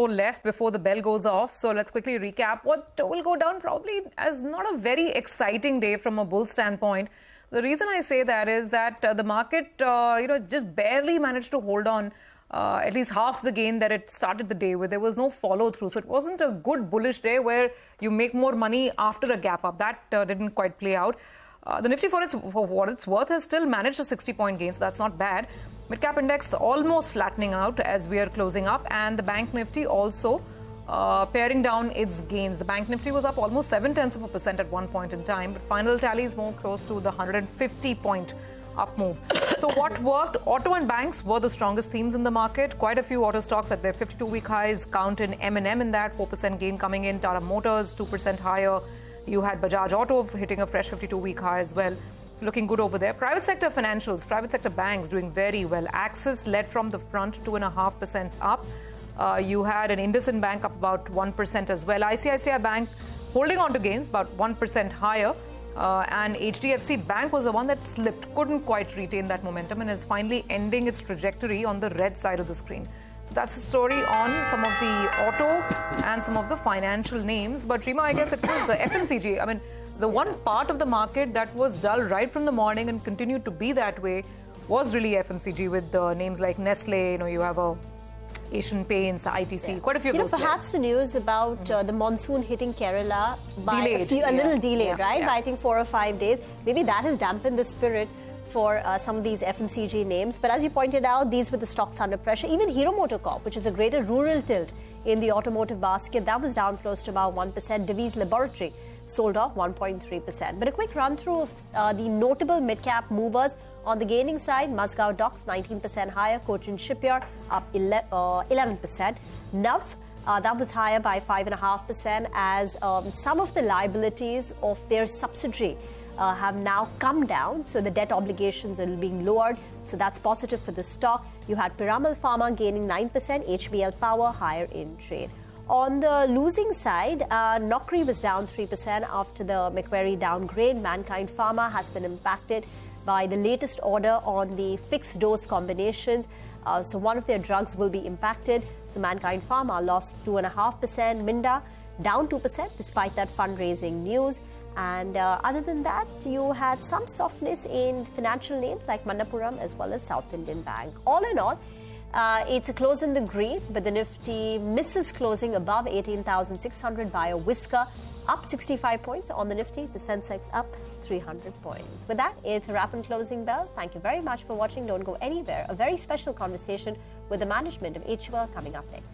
so left before the bell goes off. So let's quickly recap. What will go down probably as not a very exciting day from a bull standpoint. The reason I say that is that the market, just barely managed to hold on at least half the gain that it started the day with. There was no follow through. So it wasn't a good bullish day where you make more money after a gap up. That didn't quite play out. The Nifty, for what it's worth, has still managed a 60-point gain, so that's not bad. Mid-cap index almost flattening out as we are closing up, and the Bank Nifty also paring down its gains. The Bank Nifty was up almost 0.7% at one point in time, but final tally is more close to the 150-point up move. So what worked? Auto and banks were the strongest themes in the market. Quite a few auto stocks at their 52-week highs. Count in M&M in that, 4% gain coming in. Tata Motors, 2% higher. You had Bajaj Auto hitting a fresh 52-week high as well. So looking good over there. Private sector financials, private sector banks doing very well. Axis led from the front, 2.5% up. You had an IndusInd Bank up about 1% as well. ICICI Bank holding on to gains, about 1% higher. And HDFC Bank was the one that slipped, couldn't quite retain that momentum and is finally ending its trajectory on the red side of the screen. So that's the story on some of the auto and some of the financial names. But Rima, I guess it was FMCG. I mean, the one part of the market that was dull right from the morning and continued to be that way was really FMCG with names like Nestle. You have Asian Paints, ITC, quite a few of those perhaps players. The news about the monsoon hitting Kerala by a little delayed, right? By I think 4 or 5 days. Maybe that has dampened the spirit for some of these FMCG names. But as you pointed out, these were the stocks under pressure. Even Hero MotoCorp, which is a greater rural tilt in the automotive basket, that was down close to about 1%. Divi's Laboratory sold off 1.3%. But a quick run through of the notable mid-cap movers on the gaining side. Mazgaon Docks 19% higher. Cochin Shipyard up 11%. NUV that was higher by 5.5% as some of the liabilities of their subsidiary have now come down, so the debt obligations are being lowered, so that's positive for the stock. You had Piramal Pharma gaining 9%, HBL Power higher in trade. On the losing side, Naukri was down 3% after the Macquarie downgrade. Mankind Pharma has been impacted by the latest order on the fixed dose combinations, so one of their drugs will be impacted. So Mankind Pharma lost 2.5%. Minda down 2% despite that fundraising news. And other than that, you had some softness in financial names like Manappuram as well as South Indian Bank. All in all, it's a close in the green, but the Nifty misses closing above 18,600 by a whisker, up 65 points on the Nifty. The Sensex up 300 points. With that, it's a wrap and closing bell. Thank you very much for watching. Don't go anywhere. A very special conversation with the management of HUL coming up next.